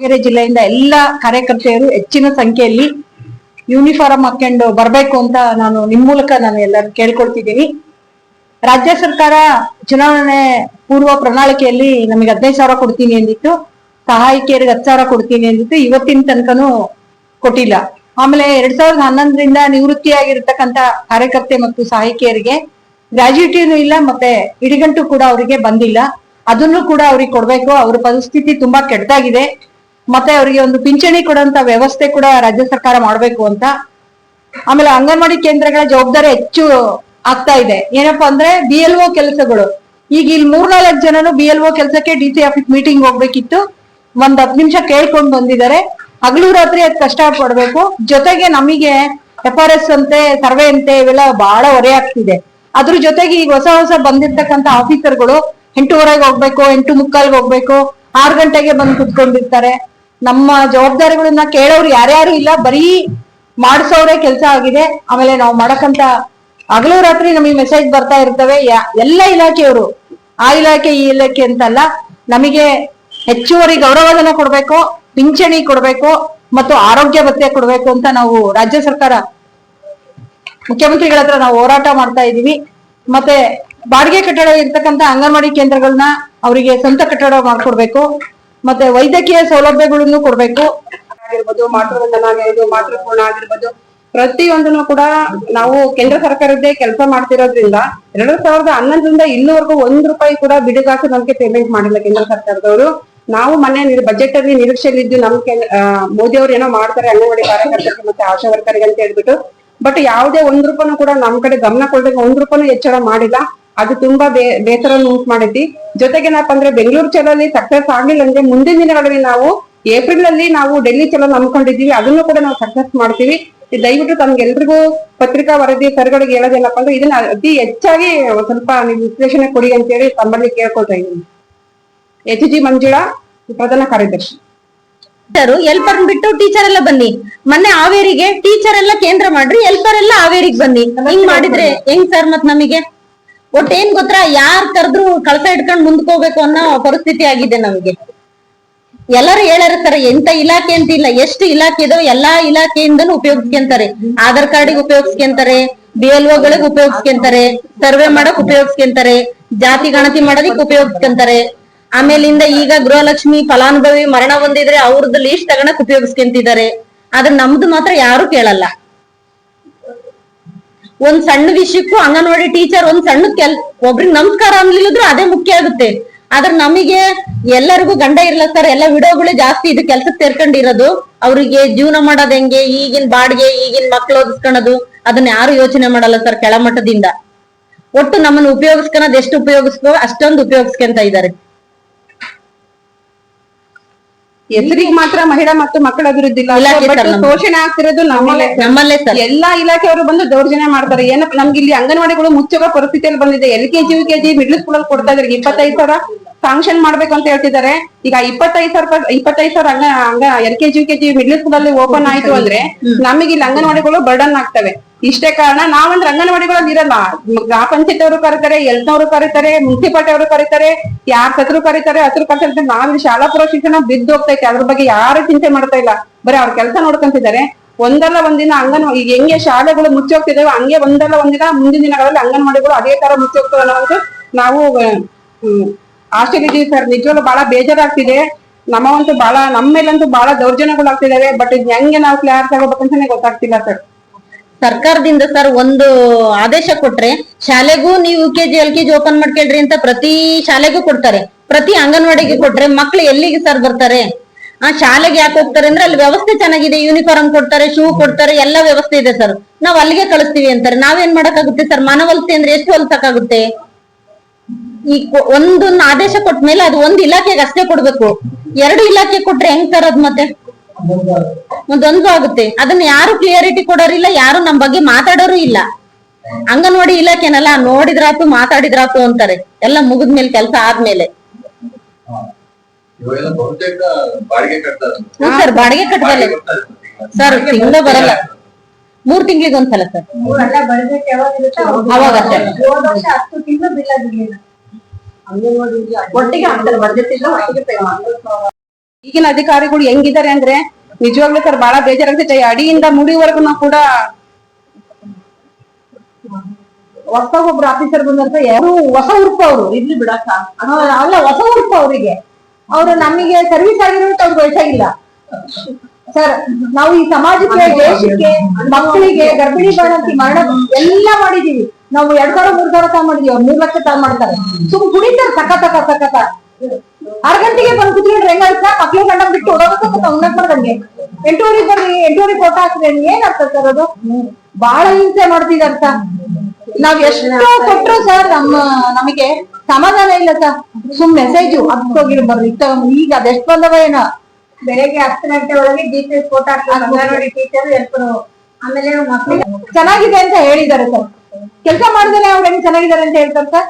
ಬೇರೆ ಜಿಲ್ಲೆಯಿಂದ ಎಲ್ಲ ಕಾರ್ಯಕರ್ತೆಯರು ಹೆಚ್ಚಿನ ಸಂಖ್ಯೆಯಲ್ಲಿ ಯೂನಿಫಾರ್ಮ್ ಹಾಕೊಂಡು ಬರ್ಬೇಕು ಅಂತ ನಾನು ನಿಮ್ ಮೂಲಕ ನಾನು ಎಲ್ಲರೂ ಕೇಳ್ಕೊಳ್ತಿದ್ದೀನಿ. ರಾಜ್ಯ ಸರ್ಕಾರ ಚುನಾವಣೆ ಪೂರ್ವ ಪ್ರಣಾಳಿಕೆಯಲ್ಲಿ ನಮಗೆ 15,000 ಕೊಡ್ತೀನಿ ಅಂದಿತ್ತು, ಸಹಾಯಕಿಯರಿಗೆ 10,000 ಕೊಡ್ತೀನಿ ಅಂದಿತ್ತು. ಇವತ್ತಿನ ತನಕನೂ ಕೊಟ್ಟಿಲ್ಲ. ಆಮೇಲೆ 2011ರಿಂದ ನಿವೃತ್ತಿಯಾಗಿರ್ತಕ್ಕಂಥ ಕಾರ್ಯಕರ್ತೆ ಮತ್ತು ಸಹಾಯಕಿಯರಿಗೆ ಗ್ರಾಜ್ಯುಟಿನೂ ಇಲ್ಲ, ಮತ್ತೆ ಇಡಿಗಂಟು ಕೂಡ ಅವರಿಗೆ ಬಂದಿಲ್ಲ. ಅದನ್ನು ಕೂಡ ಅವ್ರಿಗೆ ಕೊಡ್ಬೇಕು. ಅವ್ರ ಪರಿಸ್ಥಿತಿ ತುಂಬಾ ಕೆಟ್ಟದಾಗಿದೆ. ಮತ್ತೆ ಅವರಿಗೆ ಒಂದು ಪಿಂಚಣಿ ಕೊಡುವಂತ ವ್ಯವಸ್ಥೆ ಕೂಡ ರಾಜ್ಯ ಸರ್ಕಾರ ಮಾಡ್ಬೇಕು ಅಂತ. ಆಮೇಲೆ ಅಂಗನವಾಡಿ ಕೇಂದ್ರಗಳ ಜವಾಬ್ದಾರಿ ಹೆಚ್ಚು ಆಗ್ತಾ ಇದೆ. ಏನಪ್ಪಾ ಅಂದ್ರೆ BLO ಕೆಲಸಗಳು. ಈಗ ಇಲ್ಲಿ 3-4 ಜನನು BLO ಕೆಲಸಕ್ಕೆ DC ಆಫೀಸ್ ಮೀಟಿಂಗ್ ಹೋಗ್ಬೇಕಿತ್ತು. 10 ನಿಮಿಷ ಕೇಳ್ಕೊಂಡು ಬಂದಿದ್ದಾರೆ. ಹಗಲು ರಾತ್ರಿ ಅದ್ ಕಷ್ಟ ಪಡ್ಬೇಕು. ಜೊತೆಗೆ ನಮಗೆ FRS ಅಂತೆ, ಸರ್ವೆ ಅಂತೆ ಇವೆಲ್ಲ ಬಹಳ ಹೊರೆ ಆಗ್ತಿದೆ. ಅದ್ರ ಜೊತೆಗೆ ಈಗ ಹೊಸ ಬಂದಿರ್ತಕ್ಕಂಥ ಆಫೀಸರ್ಗಳು 8:30ಗೆ ಹೋಗ್ಬೇಕು, 8:45ಗೆ ಹೋಗ್ಬೇಕು, 6 ಗಂಟೆಗೆ ಬಂದು ಕುತ್ಕೊಂಡಿರ್ತಾರೆ. ನಮ್ಮ ಜವಾಬ್ದಾರಿಗಳನ್ನ ಕೇಳೋರು ಯಾರ್ಯಾರು ಇಲ್ಲ, ಬರೀ ಮಾಡಿಸೋರೆ ಕೆಲಸ ಆಗಿದೆ. ಆಮೇಲೆ ನಾವು ಮಾಡಕ್ಕಂತ ಹಗಲು ರಾತ್ರಿ ನಮಗೆ ಮೆಸೇಜ್ ಬರ್ತಾ ಇರ್ತವೆ ಎಲ್ಲ ಇಲಾಖೆಯವರು. ಆ ಇಲಾಖೆ ಈ ಇಲಾಖೆ ಅಂತಲ್ಲ, ನಮಗೆ ಹೆಚ್ಚುವರಿ ಗೌರವಧನ ಕೊಡ್ಬೇಕು, ಪಿಂಚಣಿ ಕೊಡ್ಬೇಕು ಮತ್ತು ಆರೋಗ್ಯ ಭತ್ಯೆ ಕೊಡ್ಬೇಕು ಅಂತ ನಾವು ರಾಜ್ಯ ಸರ್ಕಾರ ಮುಖ್ಯಮಂತ್ರಿಗಳ ಹತ್ರ ನಾವು ಹೋರಾಟ ಮಾಡ್ತಾ ಇದೀವಿ. ಮತ್ತೆ ಬಾಡಿಗೆ ಕಟ್ಟಡ ಇರ್ತಕ್ಕಂಥ ಅಂಗನವಾಡಿ ಕೇಂದ್ರಗಳನ್ನ ಅವರಿಗೆ ಸ್ವಂತ ಕಟ್ಟಡ ಮಾಡ್ಕೊಡ್ಬೇಕು. ಮತ್ತೆ ವೈದ್ಯಕೀಯ ಸೌಲಭ್ಯಗಳನ್ನು ಕೊಡ್ಬೇಕು. ಆಗಿರ್ಬೋದು, ಮಾತೃವಂದನ ಆಗಿರ್ಬೋದು, ಮಾತೃಪೂರ್ಣ ಆಗಿರ್ಬೋದು, ಪ್ರತಿಯೊಂದನ್ನು ಕೂಡ ನಾವು ಕೇಂದ್ರ ಸರ್ಕಾರದ್ದೇ ಕೆಲಸ ಮಾಡ್ತಿರೋದ್ರಿಂದ 2011ರಿಂದ ಇಲ್ಲಿವರೆಗೂ 1 ರೂಪಾಯಿ ಕೂಡ ಬಿಡುಗಾಸು ನಮ್ಗೆ ಪೇಮೆಂಟ್ ಮಾಡಿಲ್ಲ ಕೇಂದ್ರ ಸರ್ಕಾರದವರು. ನಾವು ಮೊನ್ನೆ ಬಜೆಟ್ ಅಲ್ಲಿ ನಿರೀಕ್ಷೆಯಲ್ಲಿದ್ದು ನಮ್ಗೆ ಮೋದಿ ಅವ್ರು ಏನೋ ಮಾಡ್ತಾರೆ ಅಂಗನವಾಡಿ ಕಾರ್ಯಕರ್ತರಿಗೆ ಮತ್ತೆ ಆಶಾ ವರ್ಕರ್ಗೆ ಅಂತ ಹೇಳ್ಬಿಟ್ಟು, ಬಟ್ ಯಾವುದೇ 1 ರೂಪಾಯಿನೂ ಕೂಡ ನಮ್ ಕಡೆ ಗಮನ ಕೊಡ್ಬೇಕು 1 ರೂಪಾಯಿನೂ ಹೆಚ್ಚಳ ಮಾಡಿಲ್ಲ. ಅದು ತುಂಬಾ ಬೇಸರ ಉಂಟು ಮಾಡೈತಿ. ಜೊತೆಗೆ ಏನಪ್ಪಾ ಅಂದ್ರೆ ಬೆಂಗಳೂರು ಚಲೋಲ್ಲಿ ಸಕ್ಸಸ್ ಆಗ್ಲಿಲ್ಲ ಅಂದ್ರೆ ಮುಂದಿನ ದಿನಗಳಲ್ಲಿ ನಾವು ಏಪ್ರಿಲ್ ಅಲ್ಲಿ ನಾವು ಡೆಲ್ಲಿ ಚಲೋ ನಂಬ್ಕೊಂಡಿದೀವಿ, ಅದನ್ನು ಕೂಡ ನಾವು ಸಕ್ಸಸ್ ಮಾಡ್ತೀವಿ. ದಯವಿಟ್ಟು ತಮ್ಗೆಲ್ರಿಗೂ ಪತ್ರಿಕಾ ವರದಿ ಸರ್ಗಳಿಗೆ ಹೇಳೋದೇನಪ್ಪ ಅಂದ್ರೆ ಇದನ್ನ ಅತಿ ಹೆಚ್ಚಾಗಿ ಸ್ವಲ್ಪ ನೀವು ವಿಶ್ಲೇಷಣೆ ಕೊಡಿ ಅಂತೇಳಿ ತಮ್ಮಲ್ಲಿ ಕೇಳ್ಕೊಳ್ತಾ ಇದ್ದೀನಿ. HG ಮಂಜುಳಾ, ಪ್ರಧಾನ ಕಾರ್ಯದರ್ಶಿ. ಎಲ್ಪರ್ ಬಿಟ್ಟು ಟೀಚರ್ ಎಲ್ಲ ಬನ್ನಿ. ಮೊನ್ನೆ ಹಾವೇರಿಗೆ ಟೀಚರ್ ಎಲ್ಲ ಕೇಂದ್ರ ಮಾಡ್ರಿ, ಎಲ್ಪರ್ ಎಲ್ಲ ಹಾವೇರಿಗೆ ಬನ್ನಿ. ಹಿಂಗ್ ಮಾಡಿದ್ರೆ ಹೆಂಗ್ ಸರ್? ಮತ್ ನಮಗೆ ಒಟ್ಟು ಏನ್ ಗೊತ್ತಾ, ಯಾರ್ ಕರೆದ್ರು ಕಳಸ ಇಟ್ಕೊಂಡ್ ಮುಂದಕ್ಕೆ ಹೋಗ್ಬೇಕು ಅನ್ನೋ ಪರಿಸ್ಥಿತಿ ಆಗಿದೆ ನಮಗೆ. ಎಲ್ಲರೂ ಹೇಳ್ಯಾರ ಸರ್, ಎಂತ ಇಲಾಖೆ ಅಂತ ಇಲ್ಲ, ಎಷ್ಟು ಇಲಾಖೆ ಇದಾವೆ ಎಲ್ಲಾ ಇಲಾಖೆಯಿಂದನೂ ಉಪಯೋಗಿಸ್ಕೊಂತಾರೆ. ಆಧಾರ್ ಕಾರ್ಡಿಗೆ ಉಪಯೋಗಿಸ್ಕೊಂತಾರೆ, BLOಗಳಿಗೆ ಉಪಯೋಗಿಸ್ಕೊಂತಾರೆ, ಸರ್ವೆ ಮಾಡಕ್ ಉಪಯೋಗಿಸ್ಕೊಂತಾರೆ, ಜಾತಿ ಗಣತಿ ಮಾಡೋದಿಕ್ ಉಪಯೋಗಿಸ್ಕೊಂತಾರೆ. ಆಮೇಲಿಂದ ಈಗ ಗೃಹಲಕ್ಷ್ಮಿ ಫಲಾನುಭವಿ ಮರಣ ಹೊಂದಿದ್ರೆ ಅವ್ರದ್ದು ಲೀಸ್ಟ್ ತಗೊಳಕ್ ಉಪಯೋಗಿಸ್ಕೊಂತಿದ್ದಾರೆ. ಆದ್ರೆ ನಮ್ದು ಮಾತ್ರ ಯಾರು ಕೇಳಲ್ಲ. ಒಂದ್ ಸಣ್ಣ ವಿಷಯಕ್ಕೂ ಅಂಗನವಾಡಿ ಟೀಚರ್ ಒಂದ್ ಸಣ್ಣ ಒಬ್ರಿಗೆ ನಮಸ್ಕಾರ ಅನ್ಲಿಲ್ಲದ್ರು ಅದೇ ಮುಖ್ಯ ಆಗುತ್ತೆ. ಆದ್ರೆ ನಮಗೆ ಎಲ್ಲರಿಗೂ ಗಂಡ ಇರ್ಲ ಸರ್, ಎಲ್ಲ ವಿಡೋಗಳೇ ಜಾಸ್ತಿ ಇದು ಕೆಲ್ಸಕ್ಕೆ ಸೇರ್ಕೊಂಡಿರೋದು. ಅವ್ರಿಗೆ ಜೀವನ ಮಾಡೋದ್ ಹೆಂಗೆ, ಈಗಿನ ಬಾಡಿಗೆ, ಈಗಿನ ಮಕ್ಳು ಓದಿಸ್ಕೊಳೋದು, ಅದನ್ನ ಯಾರು ಯೋಚನೆ ಮಾಡಲ್ಲ ಸರ್ ಕೆಳಮಟ್ಟದಿಂದ. ಒಟ್ಟು ನಮ್ಮನ್ನು ಉಪಯೋಗಿಸ್ಕೊಳೋದ್ ಎಷ್ಟು ಉಪಯೋಗಿಸ್ಕೋ ಅಷ್ಟೊಂದು ಉಪಯೋಗಿಸ್ಕೊಂತ ಇದ್ದಾರೆ. ಹೆಸರಿಗೆ ಮಾತ್ರ ಮಹಿಳಾ ಮತ್ತು ಮಕ್ಕಳ ಅಭಿವೃದ್ಧಿ ಶೋಷಣೆ ಆಗ್ತಿರೋದು ನಮ್ಮಲ್ಲೇ ಸರ್. ಎಲ್ಲಾ ಇಲಾಖೆಯವರು ಬಂದು ದೌರ್ಜನ್ಯ ಮಾಡ್ತಾರೆ. ಏನಪ್ಪ ನಮ್ಗೆ ಇಲ್ಲಿ ಅಂಗನವಾಡಿಗಳು ಮುಚ್ಚೋಗೋ ಪರಿಸ್ಥಿತಿಯಲ್ಲಿ ಬಂದಿದೆ. LKG UKG ಮಿಡ್ಲ್ ಸ್ಕೂಲ್ ಅಲ್ಲಿ ಕೊಡ್ತಾ ಇದ್ದಾರೆ. 25,000 ಸಾಂಕ್ಷನ್ ಮಾಡ್ಬೇಕು ಅಂತ ಹೇಳ್ತಿದ್ದಾರೆ. ಈಗ 25,000 LKG UKG ಮಿಡ್ಲ್ ಸ್ಕೂಲ್ ಅಲ್ಲಿ ಓಪನ್ ಆಯ್ತು ಅಂದ್ರೆ ನಮಗೆ ಇಲ್ಲಿ ಅಂಗನವಾಡಿಗಳು ಬರ್ಡನ್ ಆಗ್ತವೆ. ಇಷ್ಟೇ ಕಾರಣ ನಾವಂದ್ರೆ ಅಂಗನವಾಡಿಗಳಲ್ಲಿ ಇರಲ್ಲ. ಗ್ರಾಮ ಪಂಚಾಯತ್ ಅವರು ಕರೀತಾರೆ, ಹೆಲ್ತ್ನವರು ಕರೀತಾರೆ, ಮುನ್ಸಿಪಾಲಿಟಿ ಅವರು ಕರೀತಾರೆ, ಯಾರ್ ಸತ್ರು ಕರೀತಾರೆ, ಹಸಿರು ಕರೀತಾರೆ. ನಾವ್ ಶಾಲಾ ಪೂರ್ವ ಶಿಕ್ಷಣ ಬಿದ್ದು ಹೋಗ್ತೈತೆ. ಅದ್ರ ಬಗ್ಗೆ ಯಾರು ಚಿಂತೆ ಮಾಡ್ತಾ ಇಲ್ಲ, ಬರೀ ಅವ್ರ ಕೆಲಸ ನೋಡ್ಕೊಂತಿದ್ದಾರೆ. ಒಂದಲ್ಲ ಒಂದಿನ ಈಗ ಹೆಂಗೆ ಶಾಲೆಗಳು ಮುಚ್ಚೋಗ್ತಿದಾವೆ ಹಂಗೆ ಒಂದಲ್ಲ ಒಂದಿನ ಮುಂದಿನ ದಿನಗಳಲ್ಲಿ ಅಂಗನವಾಡಿಗಳು ಅದೇ ತರ ಮುಚ್ಚೋಗ್ತವೆ ಅನ್ನೋದು ನಾವು ಆಶ್ಚರ್ಯ ಸರ್. ನಿಜವಾಗ್ಲೂ ಬಹಳ ಬೇಜಾರಾಗ್ತಿದೆ. ನಮ್ಮವಂತೂ ಬಹಳ ನಮ್ಮ ಮೇಲಂತೂ ಬಹಳ ದೌರ್ಜನ್ಯಗಳು ಆಗ್ತಿದಾವೆ. ಬಟ್ ಹೆಂಗೆ ನಾವು ಕ್ಲಿಯರ್ ತಗೋಬೇಕಂತಾನೆ ಗೊತ್ತಾಗ್ತಿಲ್ಲ ಸರ್. ಸರ್ಕಾರದಿಂದ ಸರ್ ಒಂದು ಆದೇಶ ಕೊಟ್ರೆ ಶಾಲೆಗೂ ನೀವು UKG LKG ಓಪನ್ ಮಾಡ್ಕೊಳ್ರಿ ಅಂತ ಪ್ರತಿ ಶಾಲೆಗೂ ಕೊಡ್ತಾರೆ. ಪ್ರತಿ ಅಂಗನವಾಡಿಗೆ ಕೊಟ್ರೆ ಮಕ್ಳು ಎಲ್ಲಿಗೆ ಸರ್ ಬರ್ತಾರೆ? ಆ ಶಾಲೆಗೆ ಯಾಕೆ ಹೋಗ್ತಾರೆ ಅಂದ್ರೆ ಅಲ್ಲಿ ವ್ಯವಸ್ಥೆ ಚೆನ್ನಾಗಿದೆ, ಯೂನಿಫಾರ್ಮ್ ಕೊಡ್ತಾರೆ, ಶೂ ಕೊಡ್ತಾರೆ, ಎಲ್ಲ ವ್ಯವಸ್ಥೆ ಇದೆ ಸರ್. ನಾವ್ ಅಲ್ಲಿಗೆ ಕಳಿಸ್ತೀವಿ ಅಂತಾರೆ. ನಾವೇನ್ ಮಾಡಕ್ಕಾಗುತ್ತೆ ಸರ್? ಮನವೊಲಿಸಿ ಅಂದ್ರೆ ಎಷ್ಟು ಹೊಲ್ಸಕ್ಕಾಗುತ್ತೆ? ಈ ಒಂದೊಂದು ಆದೇಶ ಕೊಟ್ಟ ಮೇಲೆ ಅದು ಒಂದ್ ಇಲಾಖೆಗೆ ಅಷ್ಟೇ ಕೊಡ್ಬೇಕು. 2 ಇಲಾಖೆ ಕೊಟ್ರೆ ಹೆಂಗ್ ಸರ್? ಅದ್ ಮತ್ತೆ ಒಂದೊಂದು ಆಗುತ್ತೆ. ಅದನ್ನ ಯಾರು ಕ್ಲಿಯರಿಟಿ ಕೊಡೋರಿಲ್ಲ, ಯಾರು ನಮ್ ಬಗ್ಗೆ ಮಾತಾಡೋರು ಇಲ್ಲ. ಅಂಗನವಾಡಿ ಇಲಾಖೆನಲ್ಲ ನೋಡಿದ್ರಾತು ಮಾತಾಡಿದ್ರಾತು ಅಂತಾರೆ. ಎಲ್ಲ ಮುಗಿದ್ಮೇಲೆ ಕೆಲಸ ಆದ್ಮೇಲೆ ಸರ್ ಬಾಡಿಗೆ ಕಟ್ಟದಲ್ಲ ಸರ್, ತಿಂಗಳು ಬರಲ್ಲ, 3 ತಿಂಗಳಿಗೆ ಒಂದ್ಸಲ ಸರ್. ಅವಾಗ ಒಟ್ಟಿಗೆ ಆಗ್ತಾರೆ. ಈಗಿನ ಅಧಿಕಾರಿಗಳು ಹೆಂಗಿದ್ದಾರೆ ಅಂದ್ರೆ ನಿಜವಾಗ್ಲೂ ಸರ್ ಬಹಳ ಬೇಜಾರಾಗ್ತೈತೆ. ಅಡಿಯಿಂದ ಮುಡಿವರೆಗೂ ಕೂಡ ಹೊಸ ಒಬ್ರು ಆಫೀಸರ್ ಬಂದಂತ ಯಾರು ಹೊಸ ಉರುಪ ಅವರು ಇರ್ಲಿ ಬಿಡಕ್ಕ ಅಲ್ಲ ಹೊಸ ಉರುಪ ಅವರಿಗೆ ಅವರು ನಮಗೆ ಸರ್ವಿಸ್ ಆಗಿರೋದು ಅವ್ರಿಗೆ ವಯಸ್ಸಾಗಿಲ್ಲ ಸರ್. ನಾವು ಈ ಸಮಾಜಕ್ಕೆ ದೇಶಕ್ಕೆ ಮಕ್ಕಳಿಗೆ ಗರ್ಭಿಣಿ ಬಾಣಂತಿ ಮರಣ ಎಲ್ಲ ಮಾಡಿದೀವಿ. ನಾವು 2 ಸಾವಿರ 3 ಸಾವಿರ ತಾವ್ ಮಾಡಿದೀವಿ, ಅವ್ರು 3 ಲಕ್ಷ ತಾವ್ ಮಾಡ್ತಾರೆ. ಸುಮ್ ಕುಡಿತಾರೆ ಸಖತ್ 6 ಗಂಟೆಗೆ ಬಂದು ಕುತ್ಕೊಂಡ್ರೆ ಹೆಂಗಾಯ್ತಾ ಮಕ್ಳು ಗಂಡ ಬಿಟ್ಟು ಓಡೋದಕ್ಕೆ ಉಣ್ಣಕ್ ಮಾಡ್ದಂಗೆ 8:30 ಬರ್ರಿ 8:30 ಫೋಟೋ ಹಾಕ್ರಿ ಏನ್ ಆಗ್ತದೆ ಸರ್ ಅದು? ಬಹಳ ಹಿಂಸೆ ಮಾಡ್ತಿದಾರೆ ಸರ್. ನಾವ್ ಎಷ್ಟು ಕೊಟ್ರು ಸರ್ ನಮಗೆ ಸಮಾಧಾನ ಇಲ್ಲ ಸರ್. ಸುಮ್ ಮೆಸೇಜು ಹೋಗಿರ್ ಬರ್ರಿ ಈಗ ಅದೆಷ್ಟು ಬಂದವ ಏನೋ. ಬೆಳಗ್ಗೆ 10 ಗಂಟೆ ಒಳಗೆ ಡೀಟೇಲ್ಸ್ ಫೋಟೋ ಹಾಕ್ತಾರೆ ಟೀಚರ್ ಹೆಲ್ಪರು. ಆಮೇಲೆ ಮಕ್ಳಿಗೆ ಚೆನ್ನಾಗಿದೆ ಅಂತ ಹೇಳಿದ್ದಾರೆ ಸರ್. ಕೆಲಸ ಮಾಡಿದ್ರೆ ಅವ್ರು ಹೆಂಗ್ ಚೆನ್ನಾಗಿದ್ದಾರೆ ಅಂತ ಹೇಳ್ತಾರೆ ಸರ್.